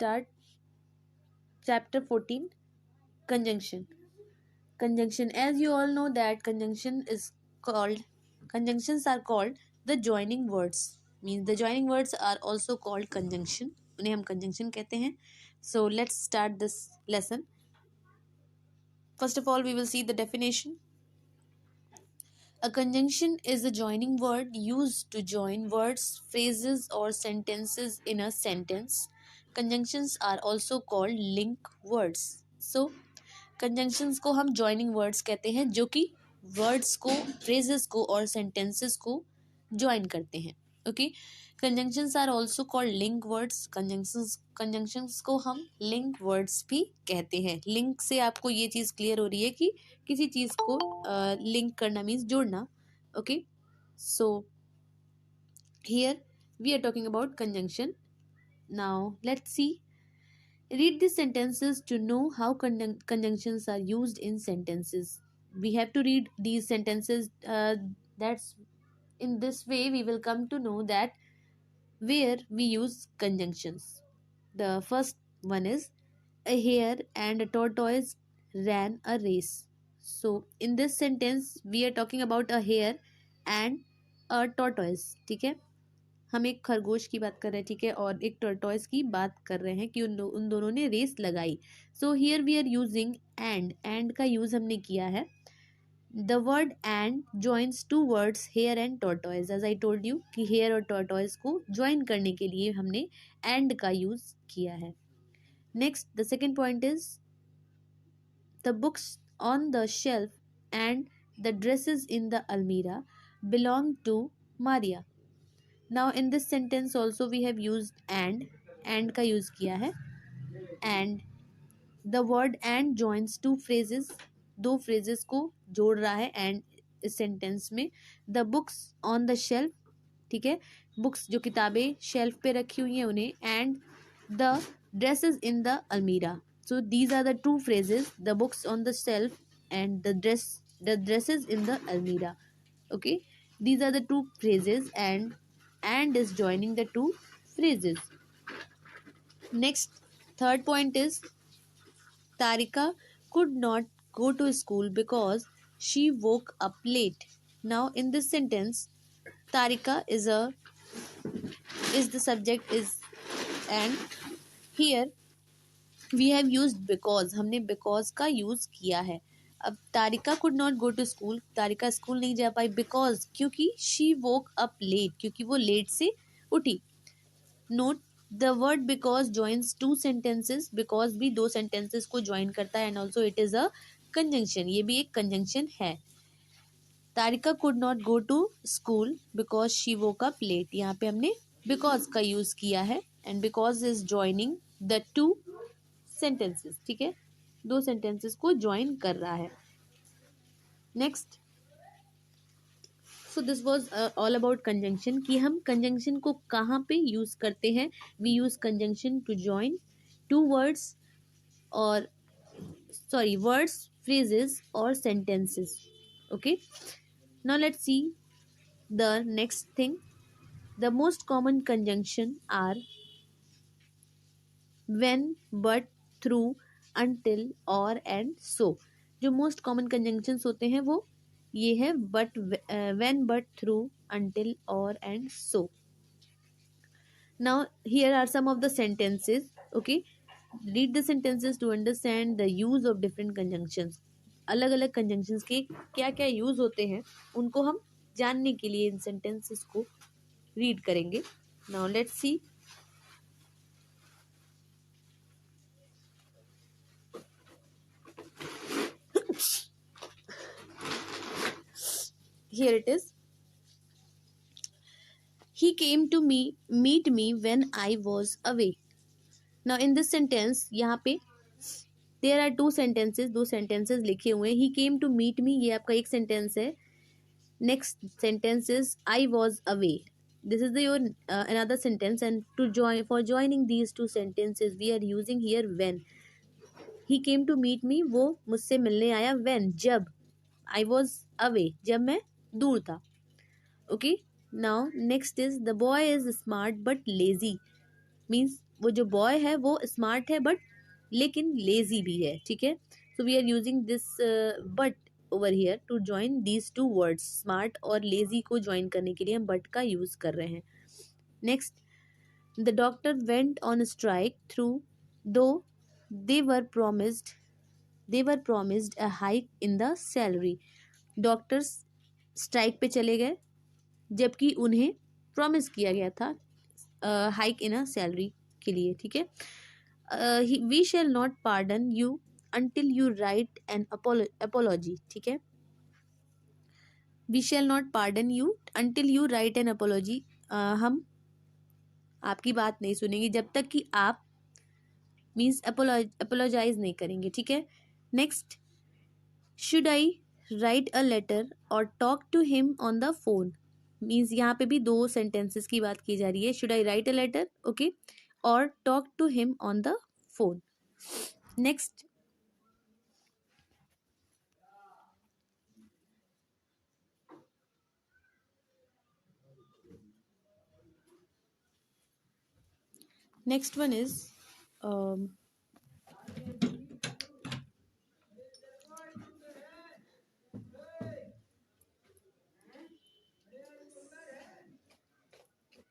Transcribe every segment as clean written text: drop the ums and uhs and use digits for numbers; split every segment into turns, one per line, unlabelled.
start chapter 14, conjunction. Conjunction, as you all know that conjunctions are called the joining words. Means the joining words are also called conjunction. उन्हें हम conjunction कहते हैं. So let's start this lesson. First of all, we will see the definition. A conjunction is a joining word used to join words, phrases, or sentences in a sentence. Conjunctions are also called link words. So, conjunctions को हम joining words कहते हैं जो कि words को, phrases को और sentences को join करते हैं. Okay. Conjunctions are also called link words. Conjunctions को हम link words भी कहते हैं. Link से आपको ये चीज़ clear हो रही है कि किसी चीज़ को link करना means जोड़ना. Okay. So here we are talking about conjunction. Now let's see. Read these sentences to know how conjunctions are used in sentences. We have to read these sentences. That's in this way we will come to know that where we use conjunctions. The first one is a hare and a tortoise ran a race. So in this sentence we are talking about a hare and a tortoise. ठीक है, हम एक खरगोश की बात कर रहे हैं, ठीक है, और एक टर्टॉइस की बात कर रहे हैं कि उन दोनों ने रेस लगाई. So here we are using and का यूज हमने किया है. The word and joins two words hare and tortoise. As I told you कि हेयर और टॉर्टॉइस को ज्वाइन करने के लिए हमने एंड का यूज किया है. Next, the second point is the books on the shelf and the dresses in the अलमीरा belong to Maria. Now in this sentence also we have used and का यूज़ किया है. And the word and joins two phrases. दो phrases को जोड़ रहा है and इस sentence में. The books on the shelf, ठीक है, books जो किताबें shelf पे रखी हुई हैं उन्हें, and the dresses in the almirah. So these are the two phrases, the books on the shelf and the dresses in the almirah. Okay, these are the two phrases and is joining the two phrases. Next, third point is Tarika could not go to school because she woke up late. Now in this sentence Tarika is the subject is, and here we have used because. हमने because का use किया है. अब Tarika could not go to school, Tarika school नहीं जा पाई because, क्योंकि she woke up late, क्योंकि वो लेट से उठी. Note, the word because joins two sentences. Because भी दो सेंटेंसेस को ज्वाइन करता है and also it is a conjunction. ये भी एक कंजंक्शन है. Tarika could not go to school because she woke up late. यहाँ पे हमने बिकॉज का यूज किया है and because is joining the two sentences. ठीक है, दो सेंटेंसेस को ज्वाइन कर रहा है. Next, so this was all about conjunction, कि हम कंजंक्शन को कहाँ पे यूज करते हैं. We use conjunction to join two words और वर्ड्स, फ्रेजेस और sentences. Okay, now let's see the next thing. The most common conjunction are when, but, through, until, or, and so. जो most common conjunctions होते हैं वो ये है but, when, but, through, until, or, and so. Now here are some of the sentences. Okay, read the sentences to understand the use of different conjunctions. अलग अलग conjunctions के क्या क्या यूज होते हैं उनको हम जानने के लिए इन sentences को read करेंगे. Now let's see. Here it is. He came to meet me when I was away. Now in this sentence यहाँ पे there are two sentences, दो sentences लिखे हुए हैं. He came to meet me, ये आपका एक sentence है. Next sentence is I was away. This is your another sentence, and for joining these two sentences we are using here when. He came to meet me, वो मुझसे मिलने आया. When, जब. I was away, जब मैं दूर था. Okay, now next is the boy is smart but lazy. Means वो जो बॉय है वो स्मार्ट है बट लेकिन लेजी भी है, ठीक है। So we are using this but over here to join these two words. Smart और लेजी को ज्वाइन करने के लिए हम बट का यूज कर रहे हैं। Next, the doctor went on strike through though they were promised a hike in the salary. Doctors strike पे चले गए जबकि उन्हें प्रॉमिस किया गया था हाइक इन अ सैलरी के लिए, ठीक है। We shall not pardon you until you write an apology, ठीक है। We shall not pardon you until you write an apology. हम आपकी बात नहीं सुनेंगे जब तक कि आप मीन्स अपोलोजाइज नहीं करेंगे, ठीक है। Next, should I write a letter और talk to him on the phone. Means यहाँ पे भी दो सेंटेंसेस की बात की जा रही है, should I write a letter, okay, और talk to him on the phone. Next, next one is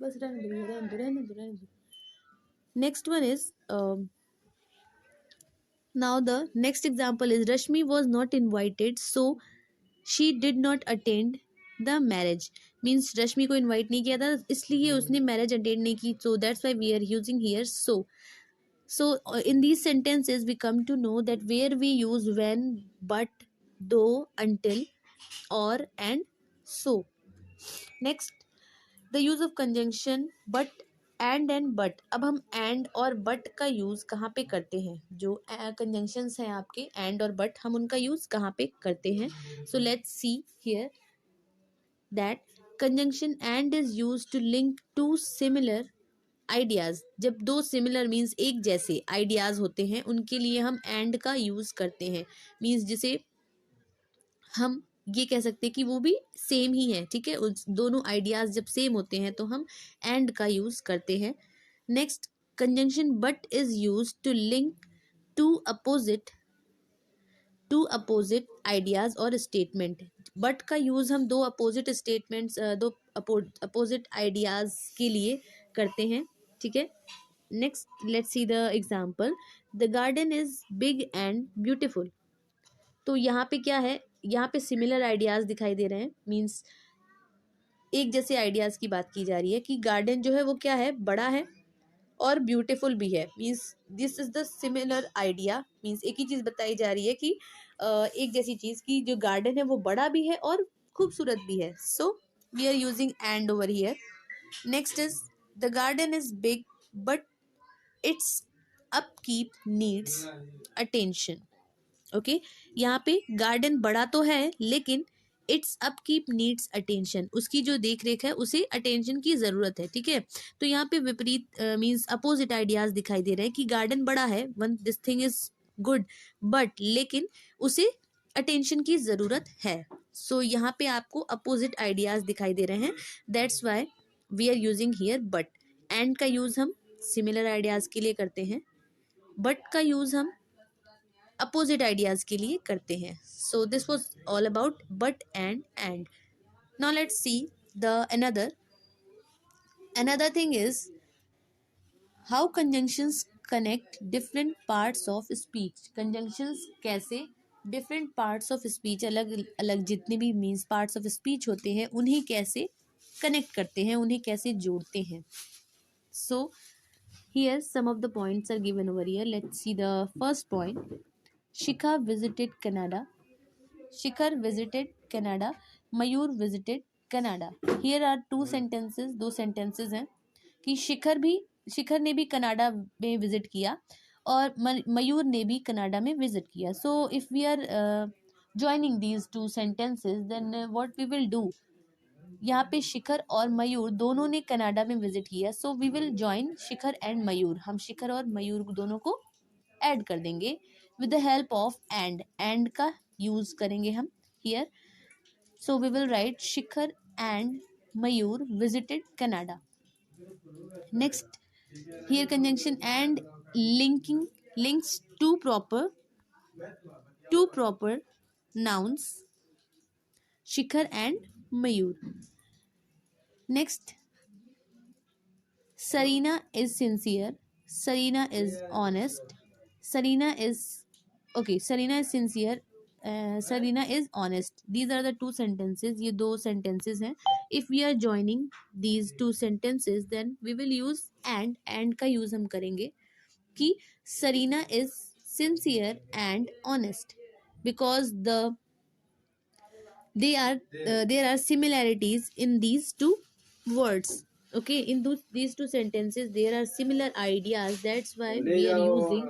बस रहने दो। Next one is now the next example is Rashmi was not invited, so she did not attend the marriage. Means Rashmi को invite नहीं किया था इसलिए उसने marriage attend नहीं की. So that's why we are using here so. So in these sentences we come to know that where we use when, but, though, until, or, and, so. Next, the use of conjunction but and but. अब हम and और but का use कहाँ पे करते हैं? जो conjunctions हैं आपके एंड और बट, हम उनका यूज कहाँ पे करते हैं? So let's see here that conjunction and is use to link two similar ideas. जब दो सिमिलर मीन्स एक जैसे आइडियाज होते हैं उनके लिए हम एंड का यूज करते हैं। मीन्स जिसे हम ये कह सकते हैं कि वो भी सेम ही है, ठीक है। उस दोनों आइडियाज जब सेम होते हैं तो हम एंड का यूज करते हैं। Next, conjunction but is use to link two opposite ideas और स्टेटमेंट। बट का यूज हम दो अपोजिट स्टेटमेंट्स, दो अपोजिट आइडियाज के लिए करते हैं, ठीक है। Next, let's see the example. The garden is big and beautiful. तो यहाँ पे क्या है? यहाँ पे सिमिलर आइडियाज दिखाई दे रहे हैं। मीन्स एक जैसे आइडियाज की बात की जा रही है कि गार्डन जो है वो क्या है, बड़ा है और ब्यूटीफुल भी है। Means this is the similar idea. Means एक ही चीज बताई जा रही है कि एक जैसी चीज की जो गार्डन है वो बड़ा भी है और खूबसूरत भी है। So we are using and over here. Next is the garden is big but its upkeep needs attention. Okay, यहाँ पे गार्डन बड़ा तो है लेकिन इट्स अपकीप नीड्स अटेंशन। उसकी जो देख रेख है उसे अटेंशन की जरूरत है, ठीक है। तो यहाँ पे विपरीत मीन्स अपोजिट आइडियाज दिखाई दे रहे हैं कि गार्डन बड़ा है, one this thing is good, but लेकिन उसे अटेंशन की जरूरत है। सो यहाँ पे आपको अपोजिट आइडियाज दिखाई दे रहे हैं। That's why we are using here but. And का यूज हम सिमिलर आइडियाज के लिए करते हैं, बट का यूज हम अपोजिट आइडियाज के लिए करते हैं। सो this was all about but and now let's see the another thing is how conjunctions connect different parts of speech. Conjunctions कैसे डिफरेंट पार्ट्स ऑफ स्पीच, अलग अलग जितने भी मीन्स पार्ट्स ऑफ स्पीच होते हैं उन्हें कैसे कनेक्ट करते हैं, उन्हें कैसे जोड़ते हैं। So here some of the points are given over here. Let's see the first point. Shikha visited Canada. Shikhar visited Canada. Mayur visited Canada. Here are two sentences. दो sentences हैं कि शिखर ने भी कनाडा में विजिट किया और मयूर ने भी कनाडा में विजिट किया। So if we are joining these two sentences then what we will do. यहाँ पे शिखर और मयूर दोनों ने कनाडा में विजिट किया। So we will join Shikhar and Mayur. हम शिखर और मयूर दोनों को ऐड कर देंगे with the help of and का यूज करेंगे हम here. So we will write Shikhar and Mayur visited Canada. Next, Here conjunction and linking links two proper nouns, Shikhar and Mayur. Next, Sarina is sincere. Sarina is honest. Sarina is okay. Sarina is sincere. Sarina is honest. These are the two sentences. ये दो sentences हैं. If we are joining these two sentences, then we will use and का use हम करेंगे कि Sarina is sincere and honest because there are similarities in these two words. Okay, in these two sentences there are similar ideas. That's why we are using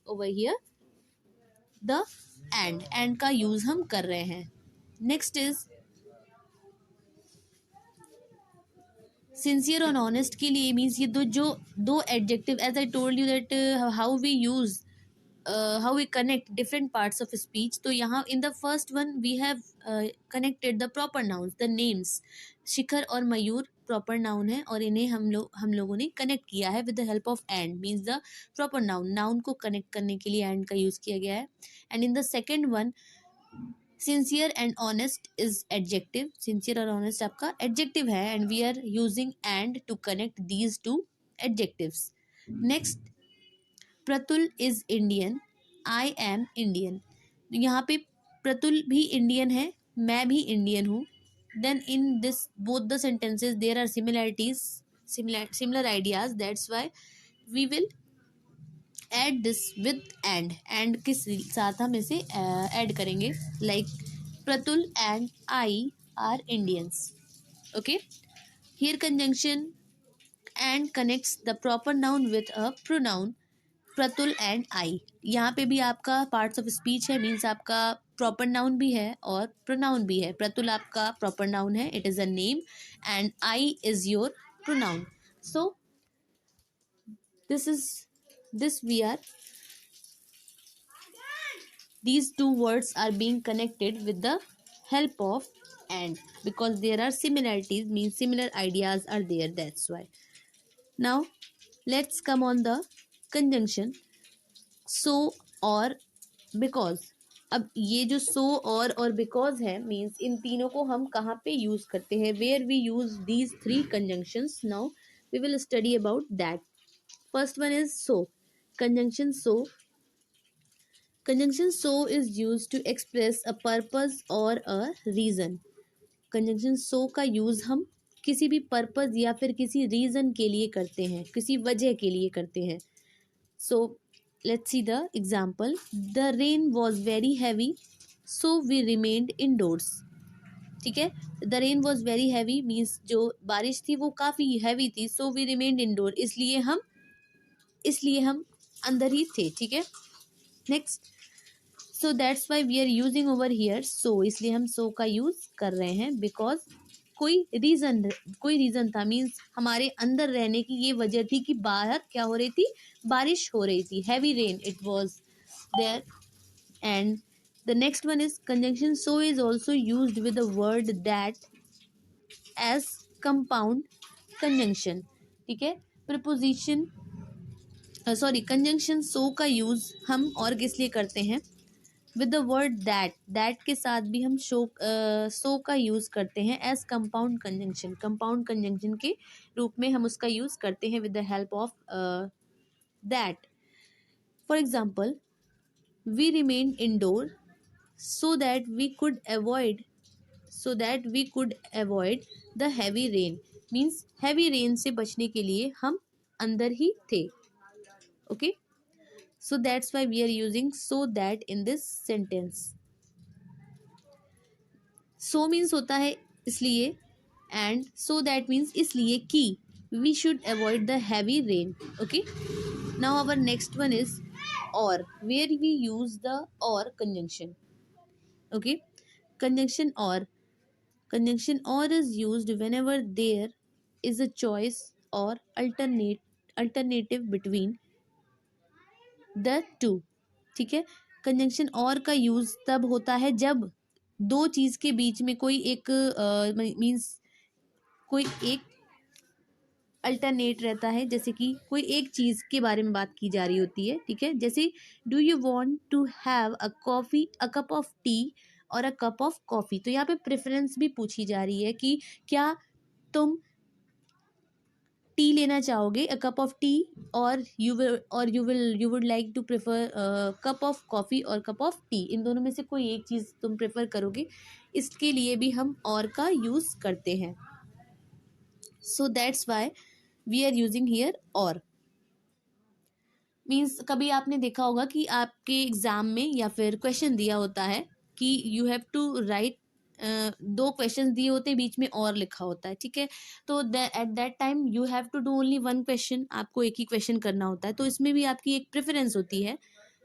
over here the and का use हम कर रहे हैं. Next is sincere और honest के लिए means ये दो adjective as I told you that how we use how we connect different parts of speech. तो यहाँ in the first one we have connected the proper nouns, the names. शिखर और मयूर proper noun है और इन्हें हम लोगों ने connect किया है with the help of and, means the proper noun को connect करने के लिए and का use किया गया है. And in the second one, sincere and honest is adjective. Sincere और honest आपका adjective है and we are using and to connect these two adjectives. Next, Pratul is Indian, I am Indian. यहाँ पे प्रतुल भी इंडियन है, मैं भी इंडियन हूँ. Then in this both the sentences there are similarities, similar ideas. That's why we will add this with and के साथ हम इसे ऐड करेंगे. Like Pratul and I are Indians. Okay, here conjunction and connects the proper noun with a pronoun Pratul and I. यहाँ पे भी आपका parts of speech है, मीन्स आपका प्रॉपर नाउन भी है और प्रोनाउन भी है. प्रतुल आपका प्रॉपर नाउन है, it is a name, and I is your pronoun. So this we are these two words are being connected with the help of and, because there are similarities, means similar ideas are there. That's why. Now let's come on the conjunction so और because. अब ये जो सो और because है, means in तीनों को हम कहाँ पे यूज करते हैं, where we use these three conjunctions. Now we will study about that. First one is so. Conjunction so. Conjunction so is use to express a purpose और अ रीजन. कंजंक्शन सो का use हम किसी भी purpose या फिर किसी reason के लिए करते हैं, किसी वजह के लिए करते हैं. सो let's see the example. The rain was very heavy, so we remained indoors. ठीक है, the rain was very heavy means जो बारिश थी वो काफ़ी हैवी थी. so we remained indoor, इसलिए हम अंदर ही थे. ठीक है. Next, so that's why we are using over here so. इसलिए हम so का यूज़ कर रहे हैं because कोई रीज़न था, मीन्स हमारे अंदर रहने की ये वजह थी कि बाहर क्या हो रही थी, बारिश हो रही थी. Heavy rain it was there. And the next one is conjunction so is also used with the word that as compound conjunction. ठीक है. प्रपोजिशन कंजंक्शन सो का यूज हम और किस लिए करते हैं, विद द वर्ड दैट के साथ भी हम सो का यूज़ करते हैं एज कंपाउंड कंजंक्शन के रूप में हम उसका यूज़ करते हैं with the help of that. For example, we remain indoor so that we could avoid the heavy rain. Means heavy rain से बचने के लिए हम अंदर ही थे. Okay. So that's why we are using so that in this sentence. So means होता है इसलिए, and so that means इसलिए कि we should avoid the heavy rain. Okay. Now our next one is or, where we use the or conjunction. Okay. Conjunction or is used whenever there is a choice or alternative between the two. ठीक है. Conjunction और का use तब होता है जब दो चीज के बीच में कोई एक मीन्स कोई एक अल्टरनेट रहता है, जैसे कि कोई एक चीज़ के बारे में बात की जा रही होती है, ठीक है। जैसे do you want to have a coffee, a cup of tea और अ कप ऑफ कॉफ़ी। तो यहाँ पे प्रेफरेंस भी पूछी जा रही है कि क्या तुम टी लेना चाहोगे, अ कप ऑफ टी, और you would like to prefer cup of coffee और कप ऑफ टी। इन दोनों में से कोई एक चीज़ तुम प्रेफर करोगे, इसके लिए भी हम और का यूज़ करते हैं। So that's why we are using here और। मीन्स कभी आपने देखा होगा कि आपके एग्जाम में या फिर क्वेश्चन दिया होता है कि यू हैव टू राइट, दो क्वेश्चन दिए होते हैं, बीच में और लिखा होता है, ठीक है। तो at that time you have to do only one question, आपको एक ही क्वेश्चन करना होता है। तो इसमें भी आपकी एक प्रेफरेंस होती है,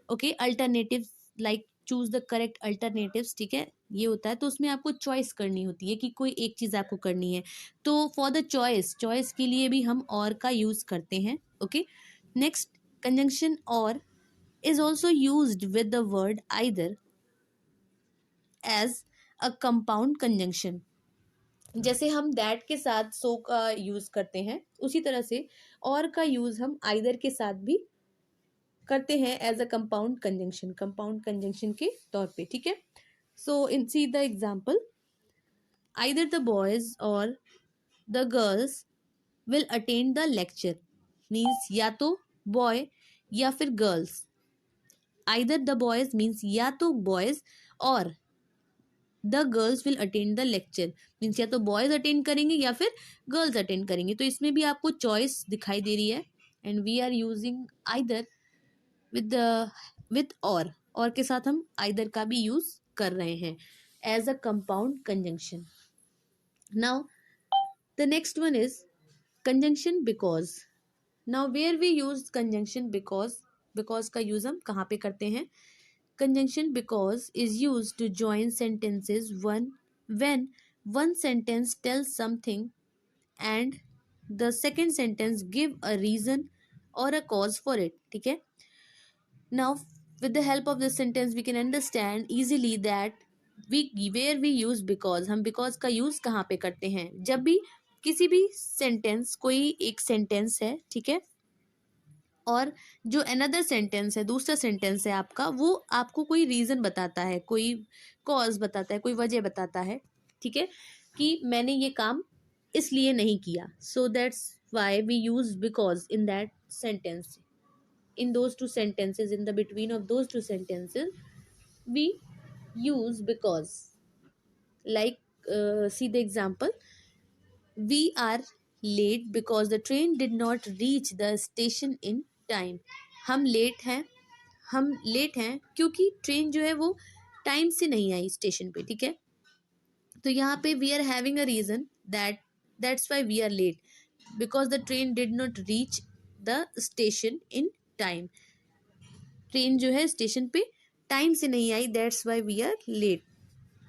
okay. Alternative, like choose the correct alternatives, ठीक है, ये होता है। तो उसमें आपको चॉइस करनी होती है कि कोई एक चीज़ आपको करनी है। तो फॉर द चॉइस के लिए भी हम और का यूज़ करते हैं, okay. Next, conjunction or is also used with the word either as a compound conjunction। जैसे हम that के साथ so का यूज करते हैं, उसी तरह से और का यूज हम either के साथ भी करते हैं एज अ कंपाउंड कंजंक्शन के तौर पे, ठीक है। So in see the example, either the boys or the girls will attend the lecture, means या तो बॉय या फिर girls. Either the boys means या तो बॉयज, और the girls will attend the lecture means या तो बॉयज अटेंड करेंगे या फिर गर्ल्स अटेंड करेंगे। तो इसमें भी आपको चॉइस दिखाई दे रही है, and we are using either with with और के साथ हम आइदर का भी यूज कर रहे हैं as a compound conjunction. Now the next one is conjunction because. Now where we use conjunction because का यूज हम कहाँ पे करते हैं। Conjunction because is used to join sentences when one sentence tells something and the second sentence give a reason or a cause for it, ठीक है। Now with the help of this sentence we can understand easily that we where we use because। हम because का use कहाँ पे करते हैं, जब भी किसी भी सेंटेंस, कोई एक सेंटेंस है, ठीक है, और जो अनदर सेंटेंस है, दूसरा सेंटेंस है आपका, वो आपको कोई रीज़न बताता है, कोई कॉज बताता है, कोई वजह बताता है, ठीक है, कि मैंने ये काम इसलिए नहीं किया। So that's why we use because in that sentence, in those two sentences, in the between of those two sentences we use because. Like see the example, we are late because the train did not reach the station in time। हम late हैं क्योंकि train जो है वो time से नहीं आई station पे, ठीक है। तो यहाँ पे we are having a reason that's why we are late, because the train did not reach the station in time. Train जो है स्टेशन पे टाइम से नहीं आई, that's why we are late.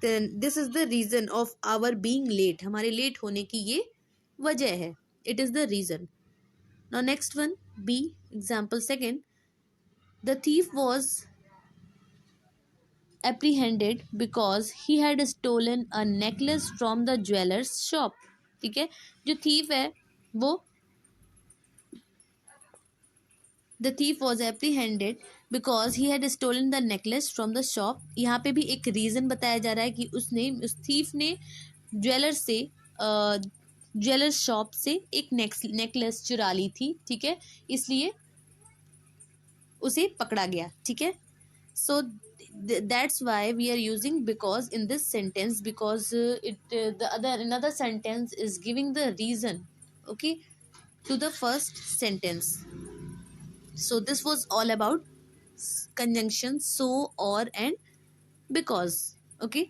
then this is the reason of our being late, हमारे late होने की ये वजह है, it is the reason। now next one, B example second, the thief was apprehended because he had stolen a necklace from the jeweler's shop, ठीक है। जो thief है वो, the thief was apprehended because he had stolen the necklace from the shop। यहाँ पे भी एक reason बताया जा रहा है कि उस थीफ ने ज्वेलर से, ज्वेलर शॉप से एक नेकलेस चुरा ली थी, ठीक है, इसलिए उसे पकड़ा गया, ठीक है। So that's why we are using because in this sentence, because the another sentence is giving the reason, okay, to the first sentence. So this was all about conjunction so, or and because, okay।